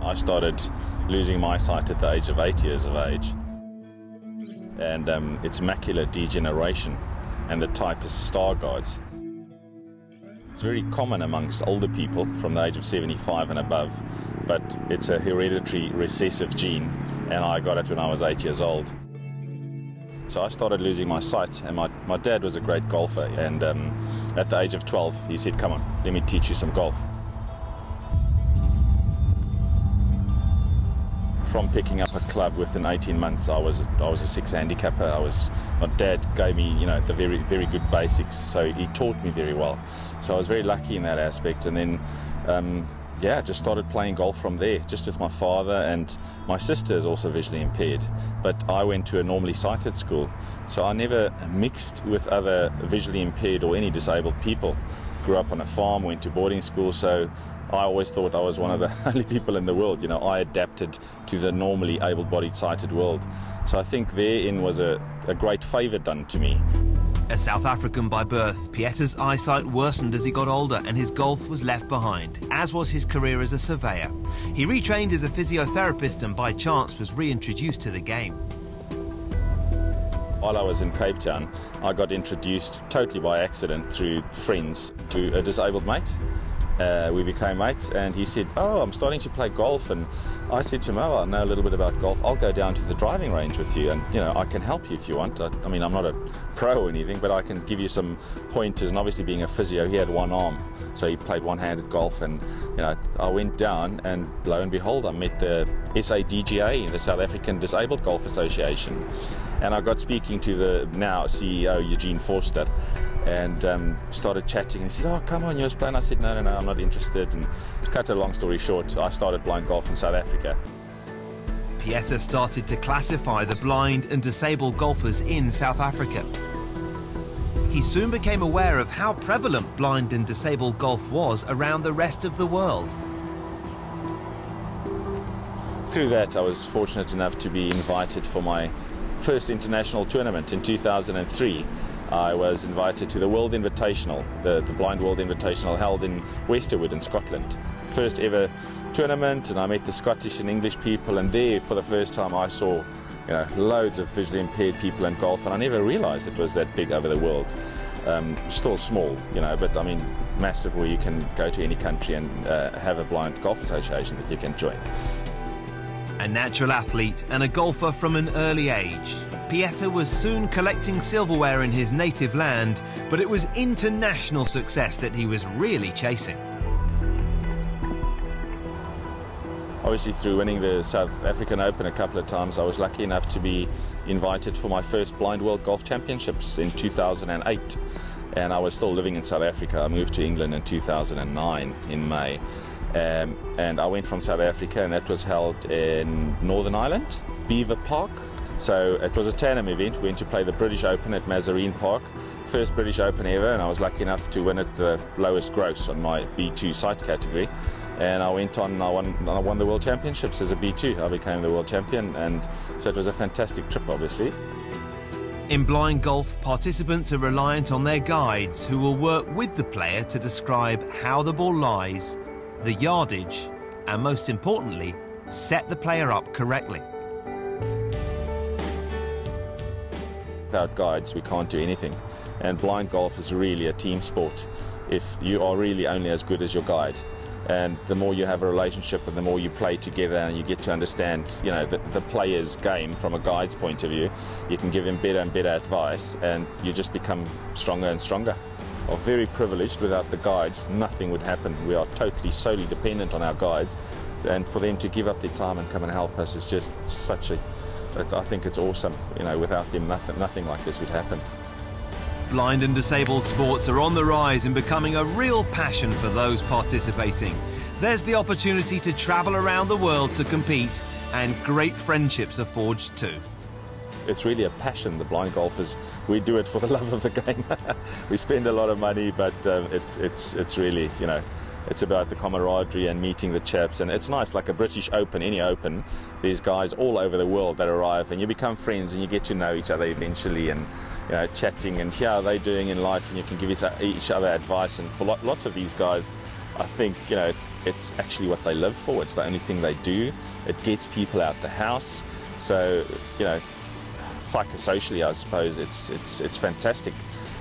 I started losing my sight at the age of 8 years of age. And it's macular degeneration, and the type is Stargardt's. It's very common amongst older people from the age of 75 and above, but it's a hereditary recessive gene, and I got it when I was 8 years old. So I started losing my sight, and my dad was a great golfer, and at the age of 12 he said, "Come on, let me teach you some golf." From picking up a club within 18 months, I was a 6 handicapper. My dad gave me, the very good basics, so he taught me very well. So I was very lucky in that aspect, and then just started playing golf from there, just with my father, and my sister is also visually impaired, but I went to a normally sighted school, so I never mixed with other visually impaired or any disabled people. Grew up on a farm, went to boarding school, so I always thought I was one of the only people in the world. I adapted to the normally able-bodied sighted world. So I think therein was a great favour done to me. A South African by birth, Pieta's eyesight worsened as he got older and his golf was left behind, as was his career as a surveyor. He retrained as a physiotherapist and by chance was reintroduced to the game. While I was in Cape Town, I got introduced totally by accident through friends to a disabled mate. We became mates, and he said, "Oh, I'm starting to play golf," and I said to him, "Oh, I know a little bit about golf. I'll go down to the driving range with you, and I can help you if you want. I mean, I'm not a pro or anything, but I can give you some pointers." And obviously, being a physio, he had one arm, so he played one-handed golf. And I went down, and lo and behold, I met the SADGA, the South African Disabled Golf Association, and I got speaking to the now CEO Eugene Forster, and started chatting, and he said, "Oh, come on, you was playing." I said, no, I'm not interested. And to cut a long story short, I started blind golf in South Africa. Pieta started to classify the blind and disabled golfers in South Africa. He soon became aware of how prevalent blind and disabled golf was around the rest of the world. Through that, I was fortunate enough to be invited for my first international tournament in 2003. I was invited to the World Invitational, the Blind World Invitational, held in Westerwood in Scotland. First ever tournament, and I met the Scottish and English people, and there for the first time I saw loads of visually impaired people in golf, and I never realized it was that big over the world. Still small, but I mean massive, where you can go to any country and have a blind golf association that you can join. A natural athlete and a golfer from an early age, Pieta was soon collecting silverware in his native land, but it was international success that he was really chasing. Obviously, through winning the South African Open a couple of times, I was lucky enough to be invited for my first Blind World Golf Championships in 2008. And I was still living in South Africa. I moved to England in 2009 in May. And I went from South Africa, and that was held in Northern Ireland, Beaver Park. So it was a tandem event. We went to play the British Open at Mazarine Park, first British Open ever, and I was lucky enough to win at the lowest gross on my B2 sight category. And I went on, I won the World Championships as a B2. I became the world champion, and so it was a fantastic trip, obviously. In blind golf, participants are reliant on their guides, who will work with the player to describe how the ball lies, the yardage, and most importantly, set the player up correctly. Without guides, we can't do anything. And blind golf is really a team sport. If you are really only as good as your guide, and the more you have a relationship and the more you play together and you get to understand, the player's game from a guide's point of view, you can give him better and better advice, and you just become stronger and stronger. Are very privileged. Without the guides, nothing would happen. We are totally solely dependent on our guides, and for them to give up their time and come and help us is just such a, I think it's awesome. Without them, nothing like this would happen. Blind and disabled sports are on the rise and becoming a real passion for those participating. There's the opportunity to travel around the world to compete, and great friendships are forged too. It's really a passion, the blind golfers. We do it for the love of the game. We spend a lot of money, but it's really, it's about the camaraderie and meeting the chaps, and it's nice, like a British Open, any Open, there's guys all over the world that arrive, and you become friends and you get to know each other eventually, and chatting and how are they doing in life, and you can give each other advice. And for lots of these guys, I think it's actually what they live for. It's the only thing they do. It gets people out the house. So, you know, psychosocially, I suppose it's fantastic,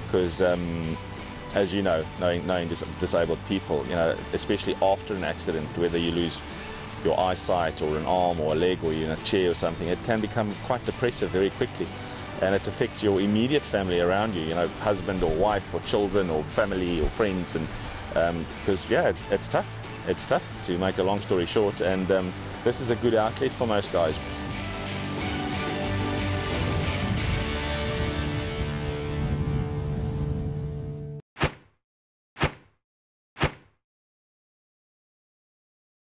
because as you know, knowing disabled people, you know, especially after an accident, whether you lose your eyesight or an arm or a leg or you're in a chair or something, it can become quite depressive very quickly, and it affects your immediate family around you, you know, husband or wife or children or family or friends, and because yeah, it's tough to make a long story short, and this is a good outlet for most guys.